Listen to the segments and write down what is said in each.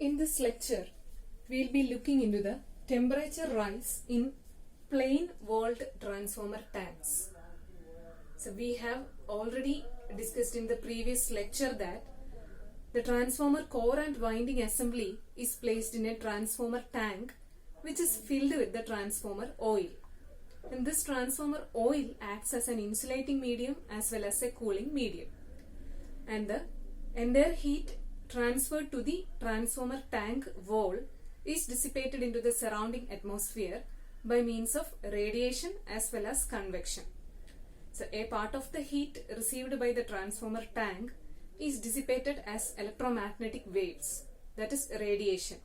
In this lecture, we will be looking into the temperature rise in plain walled transformer tanks. So we have already discussed in the previous lecture that the transformer core and winding assembly is placed in a transformer tank which is filled with the transformer oil. And this transformer oil acts as an insulating medium as well as a cooling medium. And the entire heat transferred to the transformer tank wall is dissipated into the surrounding atmosphere by means of radiation as well as convection. So a part of the heat received by the transformer tank is dissipated as electromagnetic waves, that is radiation.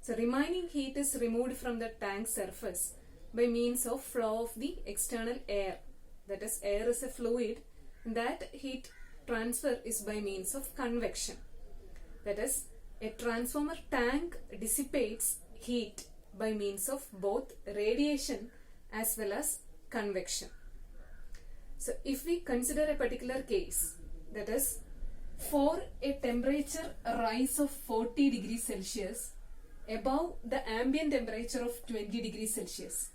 So remaining heat is removed from the tank surface by means of flow of the external air, that is air is a fluid, and that heat transfer is by means of convection. That is, a transformer tank dissipates heat by means of both radiation as well as convection. So if we consider a particular case, that is, for a temperature rise of 40 degrees Celsius above the ambient temperature of 20 degrees Celsius.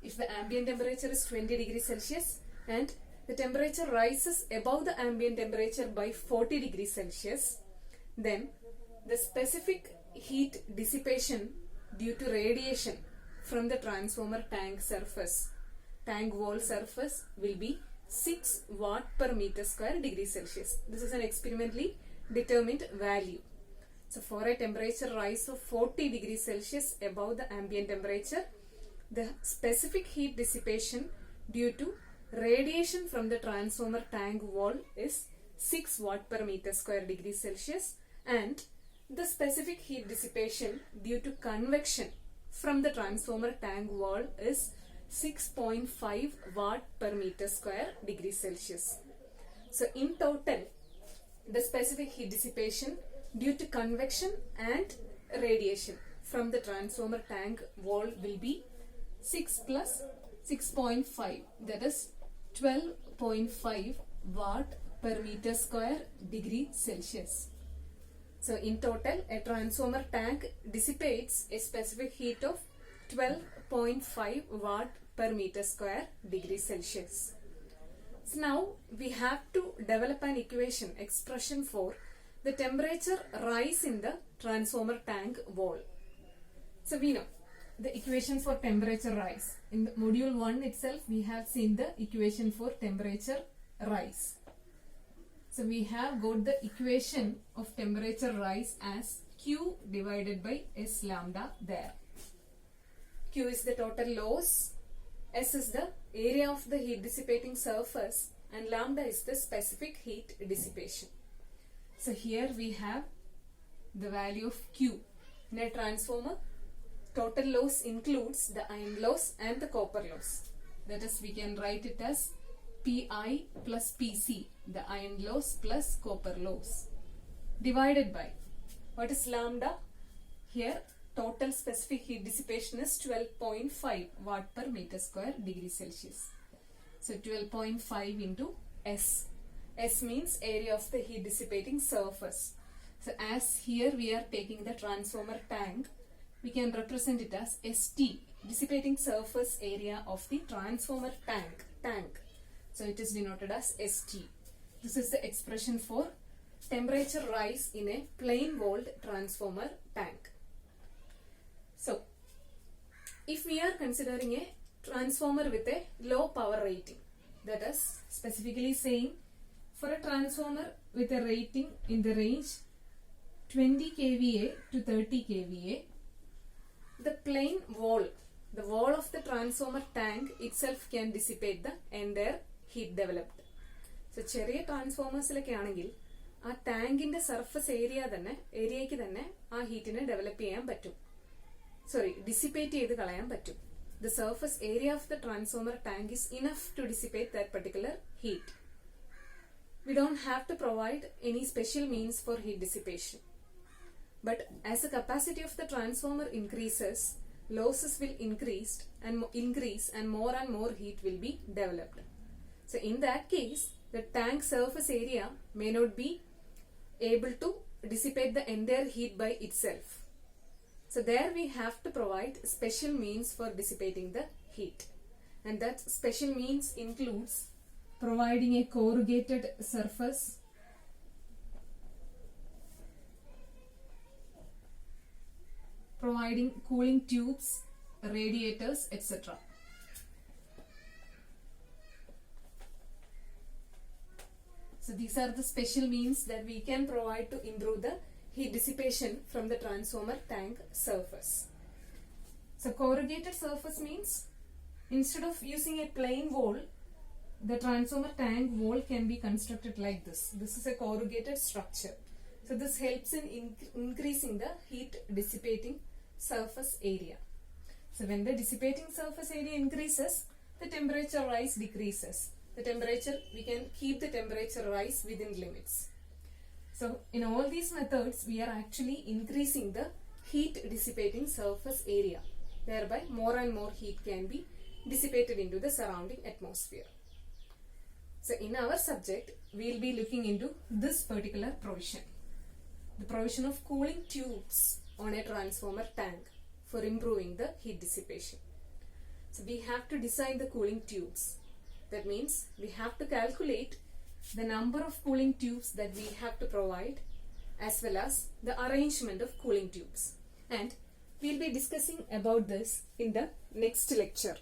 If the ambient temperature is 20 degrees Celsius and the temperature rises above the ambient temperature by 40 degrees Celsius, then the specific heat dissipation due to radiation from the transformer tank surface, tank wall surface, will be 6 watt per meter square degree Celsius. This is an experimentally determined value. So for a temperature rise of 40 degrees Celsius above the ambient temperature, the specific heat dissipation due to radiation from the transformer tank wall is 6 watt per meter square degree Celsius, and the specific heat dissipation due to convection from the transformer tank wall is 6.5 watt per meter square degree Celsius. So in total, the specific heat dissipation due to convection and radiation from the transformer tank wall will be 6 plus 6.5, that is 12.5 watt per meter square degree Celsius. So in total, a transformer tank dissipates a specific heat of 12.5 watt per meter square degree Celsius. So now we have to develop an expression for the temperature rise in the transformer tank wall. So we know the equation for temperature rise. In the module 1 itself, we have seen the equation for temperature rise. So we have got the equation of temperature rise as Q divided by S lambda there. Q is the total loss, S is the area of the heat dissipating surface, and lambda is the specific heat dissipation. So here we have the value of Q. In a transformer, total loss includes the iron loss and the copper loss. That is, we can write it as Pi plus Pc, the iron loss plus copper loss, divided by, what is lambda? Here total specific heat dissipation is 12.5 watt per meter square degree Celsius. So 12.5 into S. S means area of the heat dissipating surface. So as here we are taking the transformer tank, we can represent it as ST, dissipating surface area of the transformer tank. So it is denoted as ST. This is the expression for temperature rise in a plain walled transformer tank. So if we are considering a transformer with a low power rating, that is specifically saying for a transformer with a rating in the range 20 kVA to 30 kVA, the plain wall, the wall of the transformer tank itself can dissipate the entire heat developed. So ചെറിയ ട്രാൻസ്ഫോമേഴ്സിലൊക്കെ ആണെങ്കിൽ ആ ടാങ്കിന്റെ surface ഏരിയയ്ക്ക് തന്നെ ആ ഹീറ്റിനെ develop ചെയ്യാൻ പറ്റും, dissipate ചെയ്ത് കളയാൻ പറ്റും. The surface area of the transformer tank is enough to dissipate that particular heat. We don't have to provide any special means for heat dissipation. But as the capacity of the transformer increases, losses will increase and more heat will be developed. So in that case, the tank surface area may not be able to dissipate the entire heat by itself. So there we have to provide special means for dissipating the heat. And that special means includes providing a corrugated surface, providing cooling tubes, radiators, etc. So these are the special means that we can provide to improve the heat dissipation from the transformer tank surface. So corrugated surface means instead of using a plain wall, the transformer tank wall can be constructed like this. This is a corrugated structure. So this helps in increasing the heat dissipating surface area. So when the dissipating surface area increases, the temperature rise decreases. The temperature, we can keep the temperature rise within limits. So in all these methods, we are actually increasing the heat dissipating surface area. Thereby more and more heat can be dissipated into the surrounding atmosphere. So in our subject, we will be looking into this particular provision. The provision of cooling tubes on a transformer tank for improving the heat dissipation. So we have to design the cooling tubes. That means we have to calculate the number of cooling tubes that we have to provide as well as the arrangement of cooling tubes. And we will be discussing about this in the next lecture.